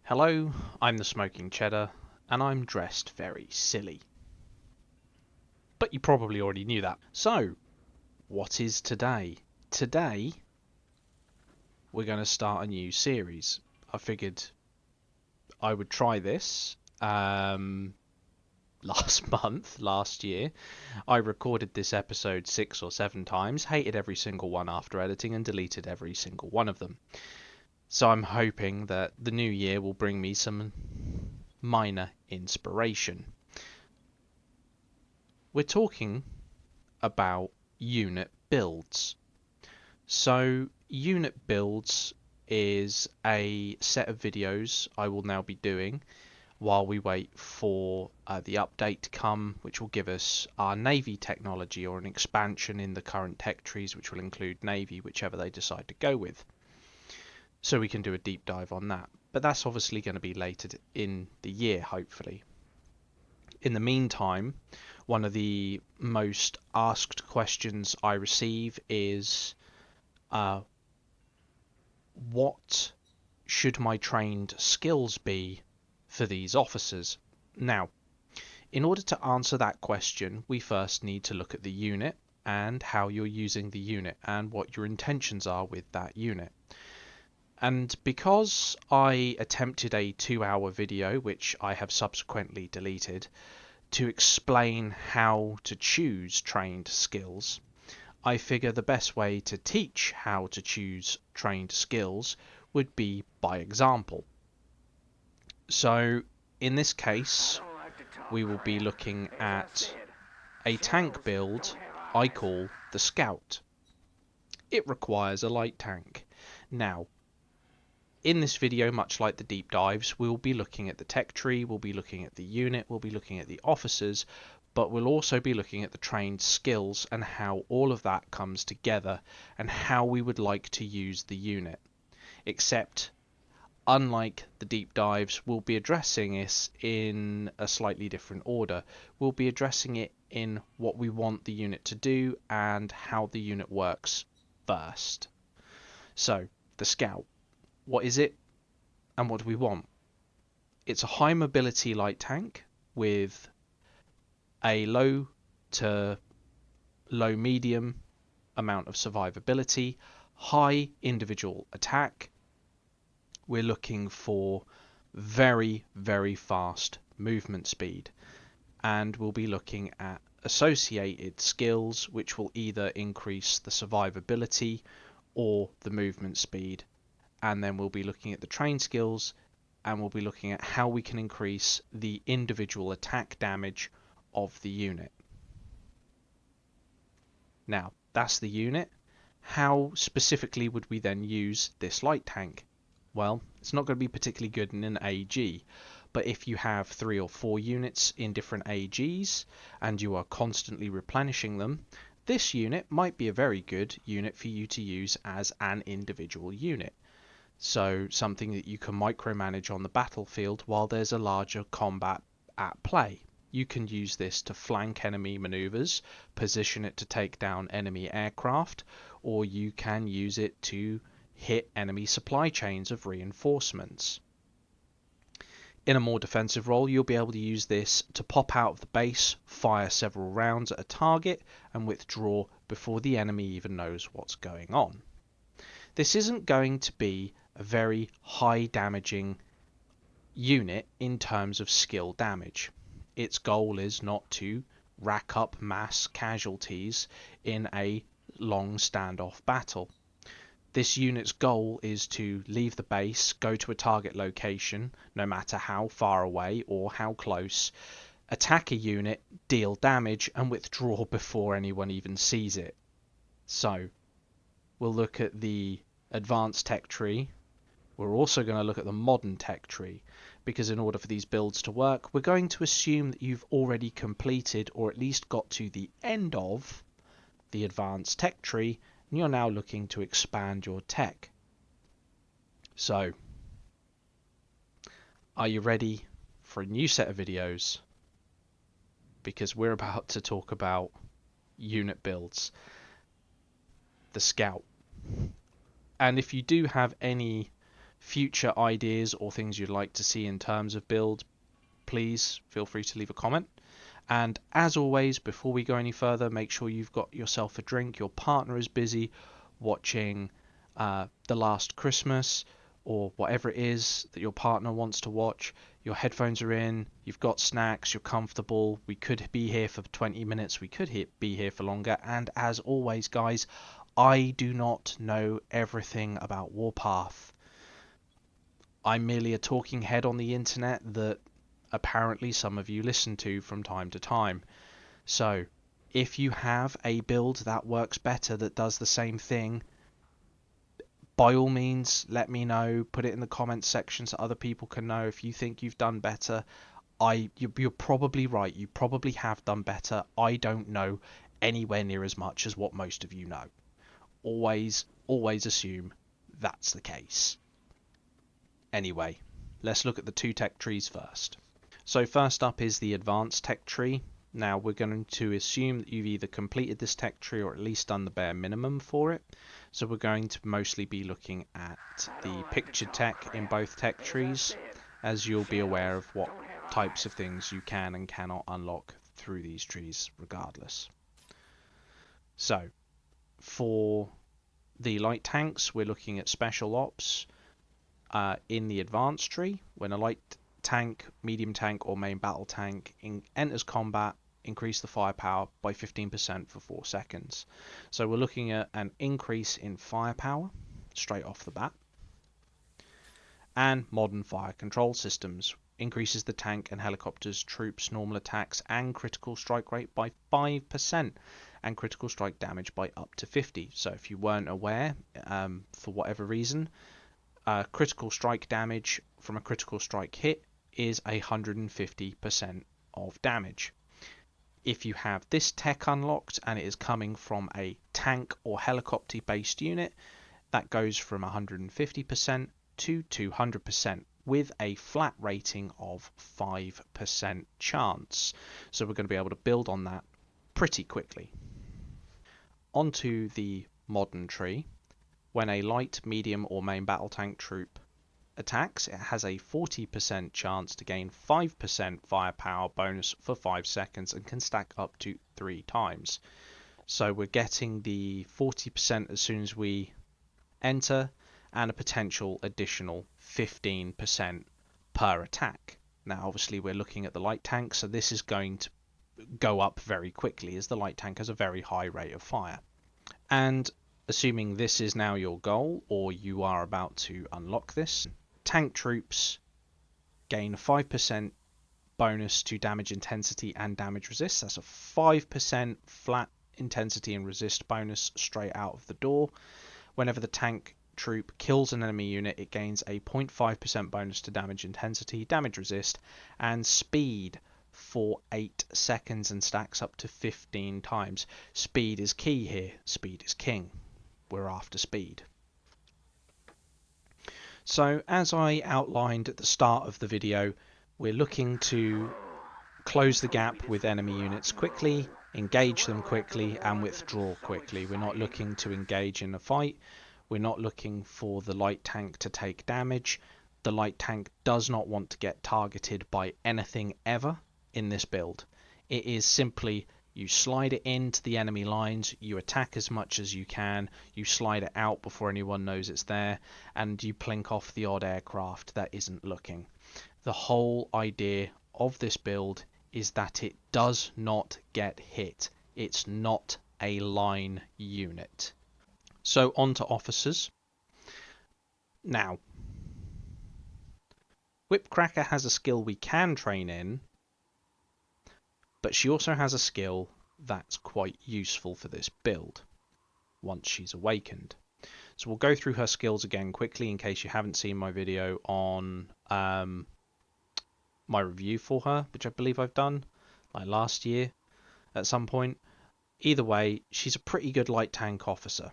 Hello, I'm the Smoking Cheddar, and I'm dressed very silly. But you probably already knew that. So, what is today? Today, we're going to start a new series. I figured I would try this last year. I recorded this episode 6 or 7 times, hated every single one after editing, and deleted every single one of them. So I'm hoping that the new year will bring me some minor inspiration. We're talking about unit builds. So unit builds is a set of videos I will now be doing while we wait for the update to come, which will give us our Navy technology or an expansion in the current tech trees, which will include Navy, whichever they decide to go with. So we can do a deep dive on that. But that's obviously going to be later in the year, hopefully. In the meantime, one of the most asked questions I receive is what should my trained skills be for these officers? Now, in order to answer that question, we first need to look at the unit and how you're using the unit and what your intentions are with that unit. And because I attempted a 2-hour video, which I have subsequently deleted, to explain how to choose trained skills, I figure the best way to teach how to choose trained skills would be by example. So in this case, we will be looking at a tank build I call the Scout. It requires a light tank. Now, in this video, much like the deep dives, we'll be looking at the tech tree, we'll be looking at the unit, we'll be looking at the officers, but we'll also be looking at the trained skills and how all of that comes together and how we would like to use the unit. Except, unlike the deep dives, we'll be addressing this in a slightly different order. We'll be addressing it in what we want the unit to do and how the unit works first. So, the Scout. What is it and what do we want? It's a high mobility light tank with a low to low medium amount of survivability, high individual attack. We're looking for very, very fast movement speed, and we'll be looking at associated skills which will either increase the survivability or the movement speed. And then we'll be looking at the train skills, and we'll be looking at how we can increase the individual attack damage of the unit. Now, that's the unit. How specifically would we then use this light tank? Well, it's not going to be particularly good in an AG, but if you have 3 or 4 units in different AGs and you are constantly replenishing them, this unit might be a very good unit for you to use as an individual unit. So something that you can micromanage on the battlefield while there's a larger combat at play. You can use this to flank enemy maneuvers, position it to take down enemy aircraft, or you can use it to hit enemy supply chains of reinforcements. In a more defensive role, you'll be able to use this to pop out of the base, fire several rounds at a target, and withdraw before the enemy even knows what's going on. This isn't going to be a very high damaging unit in terms of skill damage. Its goal is not to rack up mass casualties in a long standoff battle. This unit's goal is to leave the base, go to a target location, no matter how far away or how close, attack a unit, deal damage, and withdraw before anyone even sees it. So, we'll look at the advanced tech tree. We're also going to look at the modern tech tree, because in order for these builds to work, we're going to assume that you've already completed or at least got to the end of the advanced tech tree, and you're now looking to expand your tech. So, are you ready for a new set of videos? Because we're about to talk about unit builds. The Scout. And if you do have any future ideas or things you'd like to see in terms of build, please feel free to leave a comment. And as always, before we go any further, make sure you've got yourself a drink. Your partner is busy watching The Last Christmas or whatever it is that your partner wants to watch. Your headphones are in, you've got snacks, you're comfortable. We could be here for 20 minutes, we could be here for longer. And as always, guys, I do not know everything about Warpath. I'm merely a talking head on the internet that apparently some of you listen to from time to time. So if you have a build that works better, that does the same thing, by all means let me know. Put it in the comments section so other people can know. If you think you've done better, you're probably right, you probably have done better. I don't know anywhere near as much as what most of you know. Always assume that's the case. Anyway, let's look at the 2 tech trees first. So first up is the advanced tech tree. Now we're going to assume that you've either completed this tech tree or at least done the bare minimum for it. So we're going to mostly be looking at the picture tech in both tech trees, as you'll be aware of what types of things you can and cannot unlock through these trees regardless. So for the light tanks, we're looking at special ops in the advanced tree. When a light tank, medium tank or main battle tank enters combat, increase the firepower by 15% for 4 seconds. So we're looking at an increase in firepower straight off the bat. And modern fire control systems increases the tank and helicopters, troops, normal attacks and critical strike rate by 5% and critical strike damage by up to 50. So if you weren't aware, for whatever reason, critical strike damage from a critical strike hit is 150% of damage. If you have this tech unlocked and it is coming from a tank or helicopter based unit, that goes from 150% to 200% with a flat rating of 5% chance. So we're going to be able to build on that pretty quickly. Onto the modern tree. When a light, medium or main battle tank troop attacks, it has a 40% chance to gain 5% firepower bonus for 5 seconds and can stack up to 3 times. So we're getting the 40% as soon as we enter and a potential additional 15% per attack. Now obviously we're looking at the light tank, so this is going to go up very quickly as the light tank has a very high rate of fire. And assuming this is now your goal or you are about to unlock this, tank troops gain 5% bonus to damage intensity and damage resist. That's a 5% flat intensity and resist bonus straight out of the door. Whenever the tank troop kills an enemy unit, it gains a 0.5% bonus to damage intensity, damage resist, and speed for 8 seconds and stacks up to 15 times. Speed is key here. Speed is king. We're after speed. So as I outlined at the start of the video, we're looking to close the gap with enemy units quickly, engage them quickly and withdraw quickly. We're not looking to engage in a fight. We're not looking for the light tank to take damage. The light tank does not want to get targeted by anything ever in this build. It is simply you slide it into the enemy lines, you attack as much as you can, you slide it out before anyone knows it's there, and you plink off the odd aircraft that isn't looking. The whole idea of this build is that it does not get hit. It's not a line unit. So on to officers. Now, Whipcracker has a skill we can train in, but she also has a skill that's quite useful for this build once she's awakened. So we'll go through her skills again quickly in case you haven't seen my video on my review for her, which I believe I've done like last year at some point. Either way, she's a pretty good light tank officer.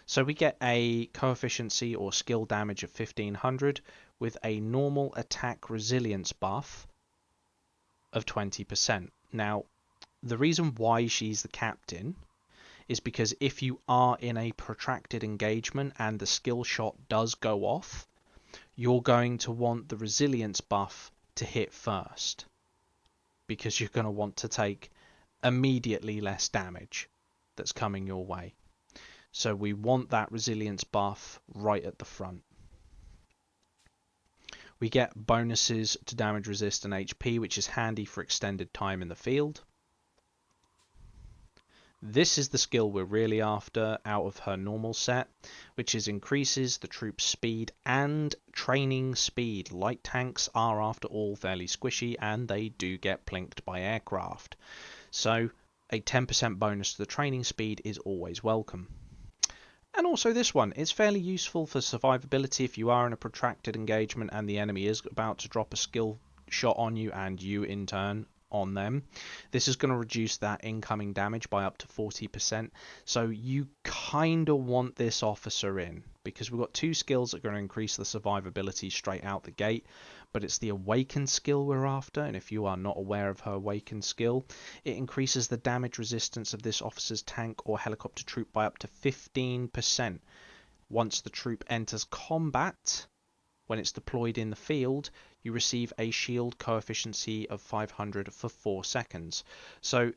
So we get a coefficiency or skill damage of 1500 with a normal attack resilience buff of 20%. Now, the reason why she's the captain is because if you are in a protracted engagement and the skill shot does go off, you're going to want the resilience buff to hit first, because you're going to want to take immediately less damage that's coming your way. So we want that resilience buff right at the front. We get bonuses to damage resist and HP, which is handy for extended time in the field. This is the skill we're really after out of her normal set, which is increases the troop's speed and training speed. Light tanks are, after all, fairly squishy, and they do get plinked by aircraft. So a 10% bonus to the training speed is always welcome. And also this one is fairly useful for survivability if you are in a protracted engagement and the enemy is about to drop a skill shot on you and you in turn on them. This is going to reduce that incoming damage by up to 40%. So you kind of want this officer in, because we've got two skills that are going to increase the survivability straight out the gate. But it's the awakened skill we're after, and if you are not aware of her awakened skill, it increases the damage resistance of this officer's tank or helicopter troop by up to 15%. Once the troop enters combat, when it's deployed in the field, you receive a shield coefficient of 500 for 4 seconds. So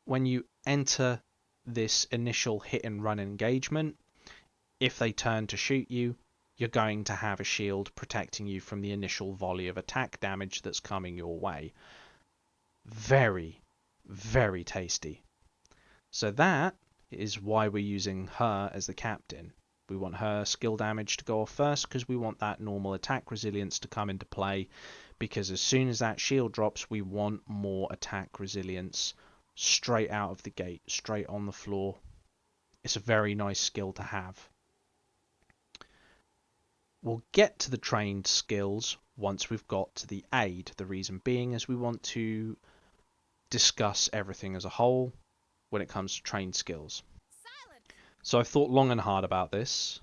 when you enter this initial hit and run engagement, if they turn to shoot you, you're going to have a shield protecting you from the initial volley of attack damage that's coming your way. Very, very tasty. So that is why we're using her as the captain. We want her skill damage to go off first because we want that normal attack resilience to come into play, because as soon as that shield drops, we want more attack resilience straight out of the gate, straight on the floor. It's a very nice skill to have. We'll get to the trained skills once we've got to the aid. The reason being is we want to discuss everything as a whole when it comes to trained skills. So I've thought long and hard about this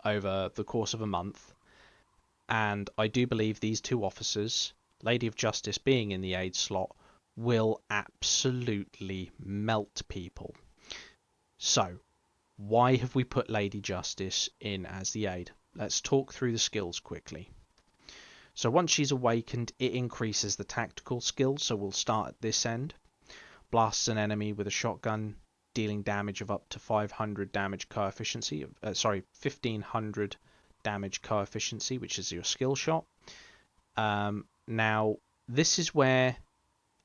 over the course of a month, and I do believe these two officers, Lady of Justice being in the aid slot, will absolutely melt people. So why have we put Lady Justice in as the aid? Let's talk through the skills quickly. So once she's awakened, it increases the tactical skills, so we'll start at this end. Blasts an enemy with a shotgun, dealing damage of up to 500 damage coefficient, 1500 damage coefficient, which is your skill shot. Now, this is where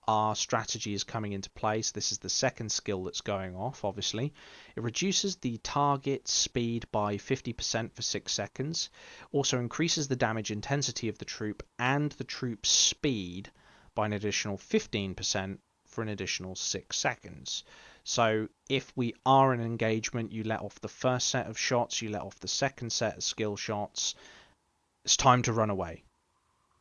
our strategy is coming into play. So this is the second skill that's going off, obviously. It reduces the target speed by 50% for 6 seconds. Also increases the damage intensity of the troop and the troop's speed by an additional 15% for an additional 6 seconds. So if we are in an engagement, you let off the first set of shots, you let off the second set of skill shots, it's time to run away.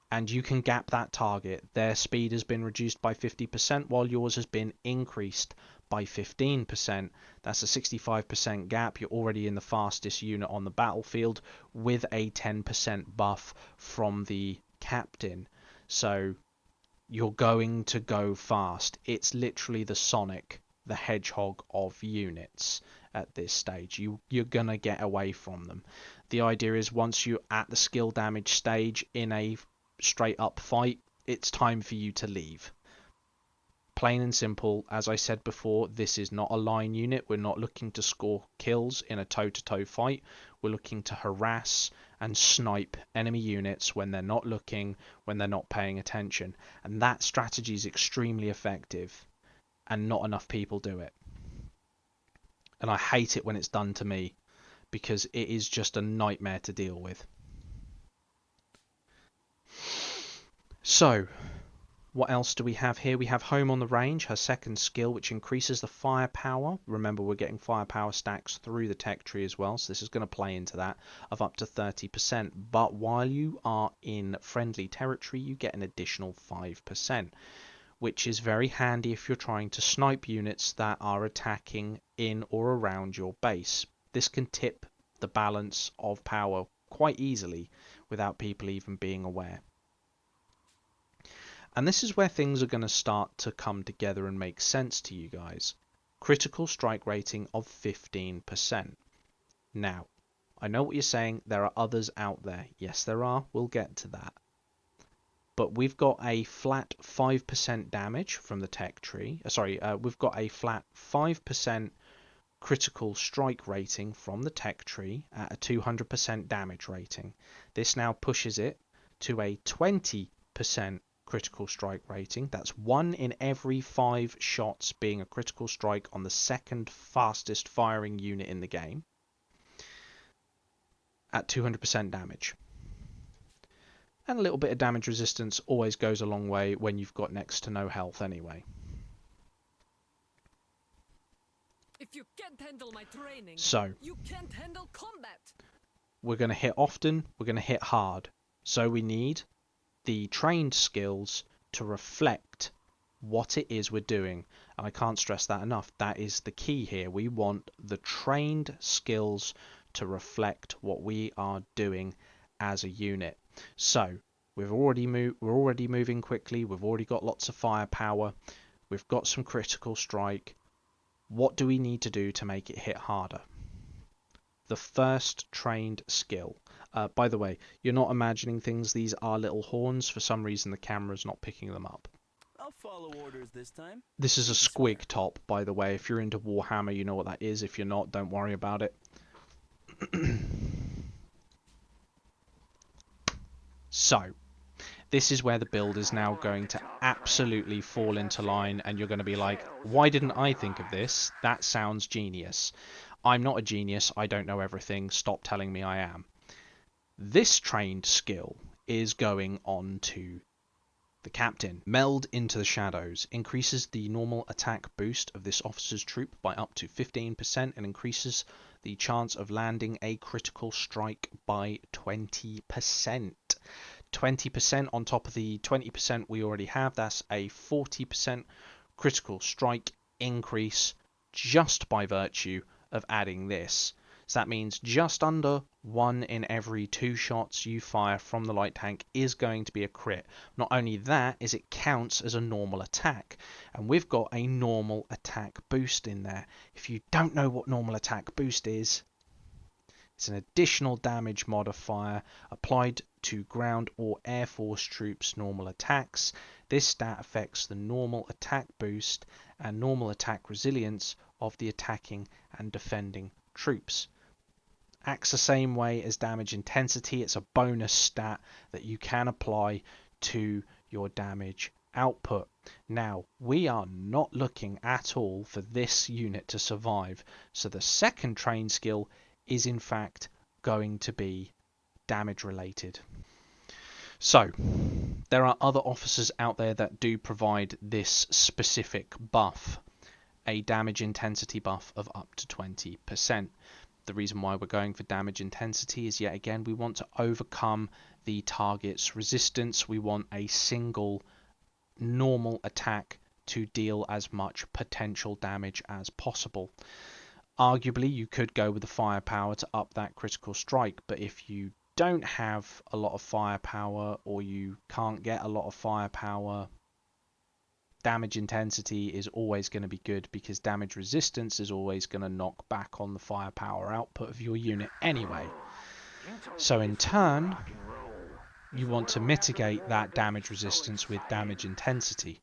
And you can gap that target. Their speed has been reduced by 50% while yours has been increased by 15%. That's a 65% gap. You're already in the fastest unit on the battlefield with a 10% buff from the captain. So you're going to go fast. It's literally the Sonic the Hedgehog of units at this stage. You're going to get away from them. The idea is once you're at the skill damage stage in a straight up fight, it's time for you to leave. Plain and simple. As I said before, this is not a line unit. We're not looking to score kills in a toe-to-toe fight. We're looking to harass and snipe enemy units when they're not looking, when they're not paying attention. And that strategy is extremely effective, and not enough people do it. And I hate it when it's done to me, because it is just a nightmare to deal with. So, what else do we have here? We have Home on the Range, her second skill, which increases the firepower. Remember, we're getting firepower stacks through the tech tree as well, so this is going to play into that, of up to 30%. But while you are in friendly territory, you get an additional 5%, which is very handy if you're trying to snipe units that are attacking in or around your base. This can tip the balance of power quite easily without people even being aware. And this is where things are going to start to come together and make sense to you guys. critical strike rating of 15%. Now, I know what you're saying, there are others out there. Yes, there are, we'll get to that. But we've got a flat 5% damage from the tech tree. We've got a flat 5% critical strike rating from the tech tree at a 200% damage rating. This now pushes it to a 20% critical strike rating. That's 1 in every 5 shots being a critical strike on the second fastest firing unit in the game at 200% damage. And a little bit of damage resistance always goes a long way when you've got next to no health anyway. If you can't handle my training, so you can't handle combat. We're going to hit often, we're going to hit hard. So we need the trained skills to reflect what it is we're doing. And I can't stress that enough. That is the key here. We want the trained skills to reflect what we are doing as a unit. So we're already moving quickly. We've already got lots of firepower. We've got some critical strike. What do we need to do to make it hit harder? The first trained skill. By the way, you're not imagining things. These are little horns. For some reason, the camera's not picking them up. I'll follow orders this time. This is a squig top, by the way. If you're into Warhammer, you know what that is. If you're not, don't worry about it. So, this is where the build is now going to absolutely fall into line, and you're going to be like, why didn't I think of this? That sounds genius. I'm not a genius. I don't know everything. Stop telling me I am. This trained skill is going on to the captain. Meld into the shadows. Increases the normal attack boost of this officer's troop by up to 15% and increases the chance of landing a critical strike by 20%. 20% on top of the 20% we already have. That's a 40% critical strike increase just by virtue of adding this. So that means just under 1 in every 2 shots you fire from the light tank is going to be a crit. Not only that, is it counts as a normal attack. And we've got a normal attack boost in there. If you don't know what normal attack boost is, it's an additional damage modifier applied to ground or air force troops' normal attacks. This stat affects the normal attack boost and normal attack resilience of the attacking and defending troops. Acts the same way as damage intensity. It's a bonus stat that you can apply to your damage output. Now, we are not looking at all for this unit to survive, so the second train skill is in fact going to be damage related. So, there are other officers out there that do provide this specific buff, a damage intensity buff of up to 20%. The reason why we're going for damage intensity is, yet again, we want to overcome the target's resistance. We want a single normal attack to deal as much potential damage as possible. Arguably, you could go with the firepower to up that critical strike, but if you don't have a lot of firepower or you can't get a lot of firepower, damage intensity is always going to be good because damage resistance is always going to knock back on the firepower output of your unit anyway. So in turn, you want to mitigate that damage resistance with damage intensity.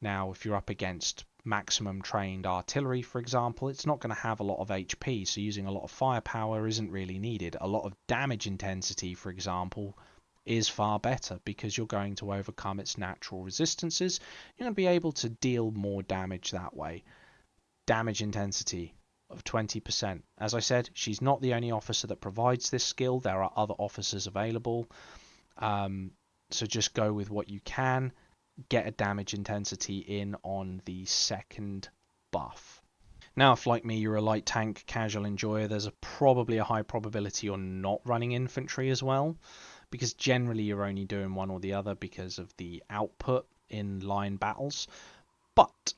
Now, if you're up against maximum trained artillery, for example, it's not going to have a lot of HP, so using a lot of firepower isn't really needed. A lot of damage intensity, for example, is far better because you're going to overcome its natural resistances. You're going to be able to deal more damage that way. Damage intensity of 20%. As I said, she's not the only officer that provides this skill. There are other officers available. So just go with what you can. Get a damage intensity in on the second buff. Now, if like me, you're a light tank casual enjoyer, there's probably a high probability you're not running infantry as well, because generally you're only doing one or the other because of the output in line battles. But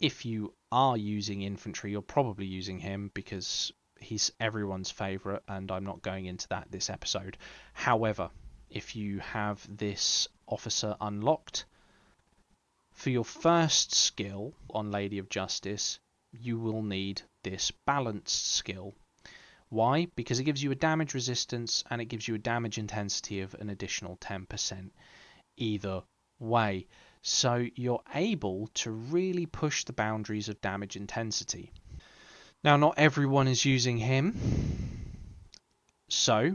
if you are using infantry, you're probably using him because he's everyone's favourite, and I'm not going into that this episode. However, if you have this officer unlocked, For your first skill on Lady of Justice, you will need this balanced skill. Why? Because it gives you a damage resistance and it gives you a damage intensity of an additional 10% either way. So you're able to really push the boundaries of damage intensity. Now, not everyone is using him. So,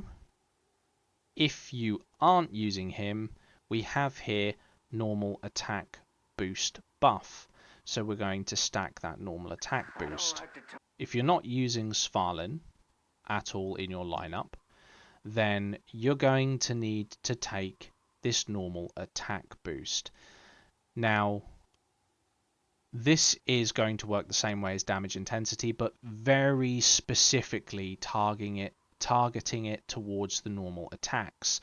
if you aren't using him, we have here normal attack boost buff. So we're going to stack that normal attack boost. If you're not using Svalin at all in your lineup, then you're going to need to take this normal attack boost. Now, this is going to work the same way as damage intensity, but very specifically targeting it towards the normal attacks.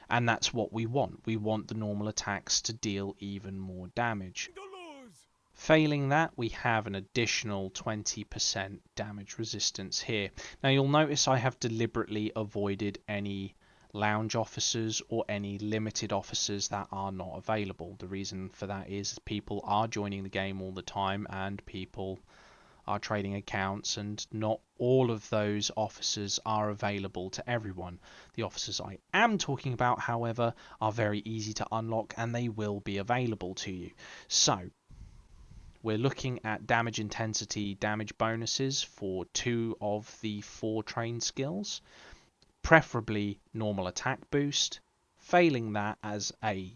And that's what we want. We want the normal attacks to deal even more damage. Failing that, we have an additional 20% damage resistance here. Now you'll notice I have deliberately avoided any lounge officers or any limited officers that are not available. The reason for that is people are joining the game all the time and people are trading accounts, and not all of those officers are available to everyone. The officers I am talking about, however, are very easy to unlock and they will be available to you. So we're looking at damage intensity damage bonuses for 2 of the 4 trained skills, preferably normal attack boost. Failing that, as a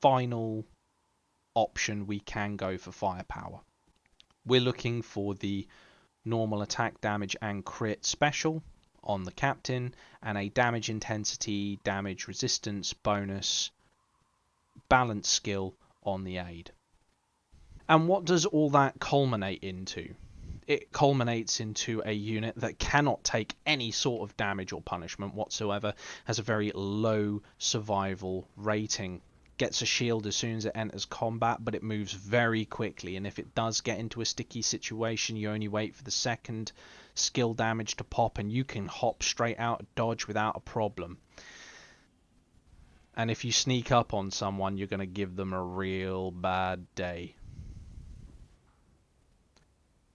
final option, we can go for firepower. We're looking for the normal attack damage and crit special on the captain, and a damage intensity damage resistance bonus balance skill on the aide. And what does all that culminate into? It culminates into a unit that cannot take any sort of damage or punishment whatsoever, has a very low survival rating, gets a shield as soon as it enters combat, but it moves very quickly, and if it does get into a sticky situation, you only wait for the second skill damage to pop and you can hop straight out dodge without a problem. And if you sneak up on someone, you're going to give them a real bad day.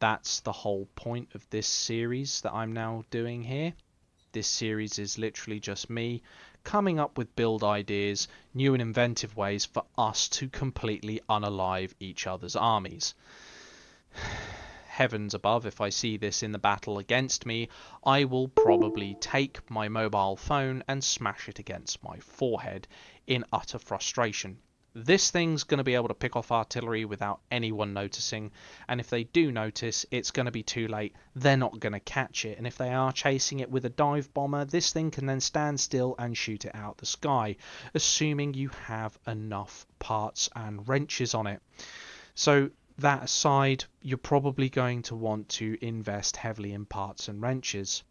That's the whole point of this series that I'm now doing here. This series is literally just me coming up with build ideas, new and inventive ways for us to completely unalive each other's armies. Heavens above, if I see this in the battle against me, I will probably take my mobile phone and smash it against my forehead in utter frustration. This thing's going to be able to pick off artillery without anyone noticing, and if they do notice, it's going to be too late. They're not going to catch it, and if they are chasing it with a dive bomber, this thing can then stand still and shoot it out the sky, assuming you have enough parts and wrenches on it. So that aside, you're probably going to want to invest heavily in parts and wrenches,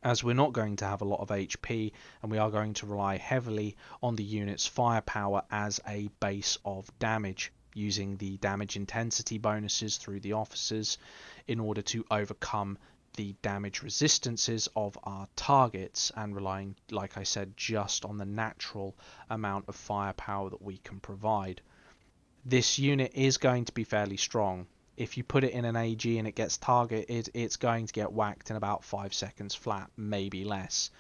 as we're not going to have a lot of HP and we are going to rely heavily on the unit's firepower as a base of damage, using the damage intensity bonuses through the officers in order to overcome the damage resistances of our targets, and relying, like I said, just on the natural amount of firepower that we can provide. This unit is going to be fairly strong. If you put it in an AG and it gets targeted, it's going to get whacked in about 5 seconds flat, maybe less.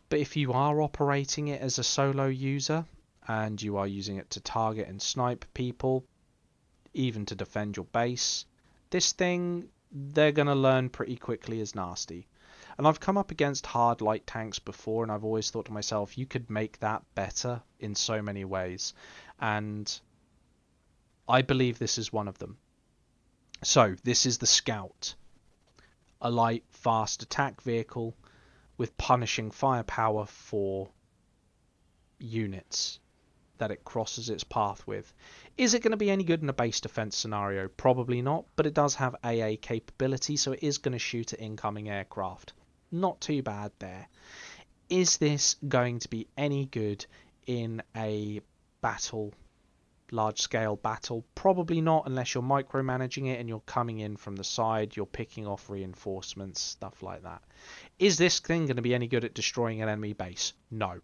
But if you are operating it as a solo user, and you are using it to target and snipe people, even to defend your base, this thing, they're going to learn pretty quickly is nasty. And I've come up against hard light tanks before, and I've always thought to myself, you could make that better in so many ways. And I believe this is one of them. So, this is the Scout. A light, fast attack vehicle with punishing firepower for units that it crosses its path with. Is it going to be any good in a base defense scenario? Probably not, but it does have AA capability, so it is going to shoot at incoming aircraft. Not too bad there. Is this going to be any good in a battle? Large-scale battle? Probably not, unless you're micromanaging it and you're coming in from the side, you're picking off reinforcements, stuff like that. Is this thing going to be any good at destroying an enemy base? No.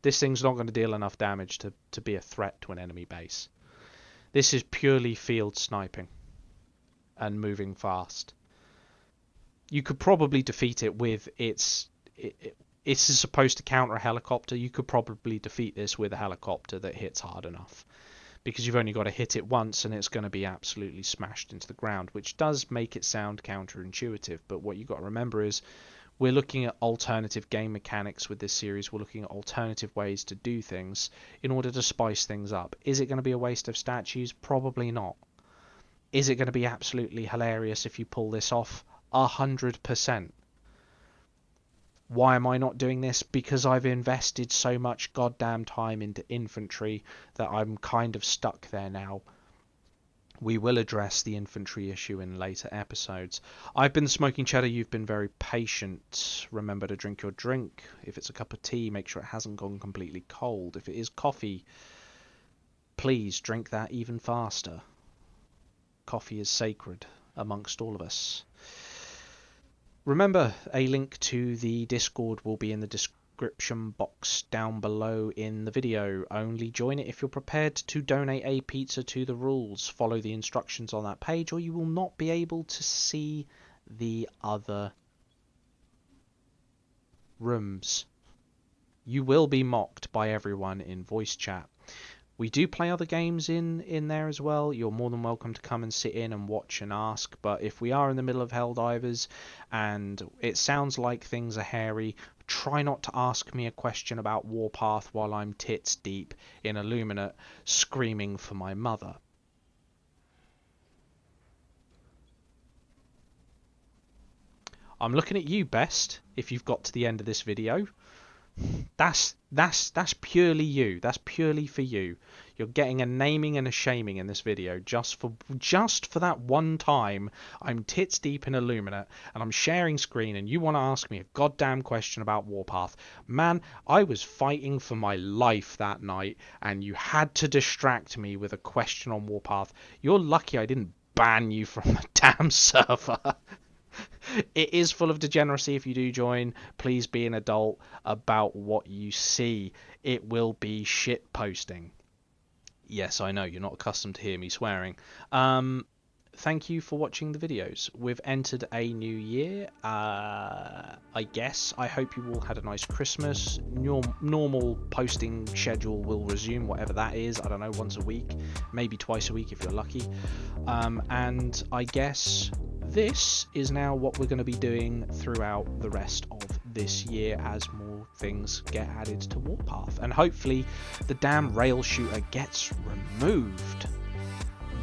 This thing's not going to deal enough damage to be a threat to an enemy base. This is purely field sniping and moving fast. You could probably defeat it with it's supposed to counter a helicopter. You could probably defeat this with a helicopter that hits hard enough, because you've only got to hit it once and it's going to be absolutely smashed into the ground, which does make it sound counterintuitive. But what you've got to remember is we're looking at alternative game mechanics with this series. We're looking at alternative ways to do things in order to spice things up. Is it going to be a waste of statues? Probably not. Is it going to be absolutely hilarious if you pull this off? 100%. Why am I not doing this? Because I've invested so much goddamn time into infantry that I'm kind of stuck there now. We will address the infantry issue in later episodes. I've been Smoking Cheddar. You've been very patient. Remember to drink your drink. If it's a cup of tea, make sure it hasn't gone completely cold. If it is coffee, please drink that even faster. Coffee is sacred amongst all of us. Remember, a link to the Discord will be in the description box down below in the video. Only join it if you're prepared to donate a pizza to the rules. Follow the instructions on that page or you will not be able to see the other rooms. You will be mocked by everyone in voice chat. We do play other games in there as well. You're more than welcome to come and sit in and watch and ask. But if we are in the middle of Helldivers and it sounds like things are hairy, try not to ask me a question about Warpath while I'm tits deep in Illuminate screaming for my mother. I'm looking at you, Best, if you've got to the end of this video. That's purely you. That's purely for you. You're getting a naming and a shaming in this video just for that one time I'm tits deep in Illuminate and I'm sharing screen and you want to ask me a goddamn question about Warpath. Man, I was fighting for my life that night and you had to distract me with a question on Warpath. You're lucky I didn't ban you from the damn server. It is full of degeneracy if you do join. Please be an adult about what you see. It will be shit posting. Yes, I know, you're not accustomed to hear me swearing. Thank you for watching the videos. We've entered a new year, I guess. I hope you all had a nice Christmas. Normal posting schedule will resume, whatever that is. I don't know, once a week, maybe twice a week if you're lucky. And I guess this is now what we're going to be doing throughout the rest of this year as more things get added to Warpath. And hopefully the damn rail shooter gets removed.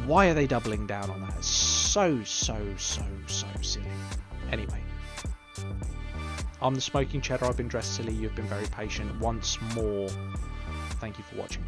Why are they doubling down on that? It's so silly. Anyway, I'm the Smoking Cheddar. I've been dressed silly. You've been very patient. Once more, thank you for watching.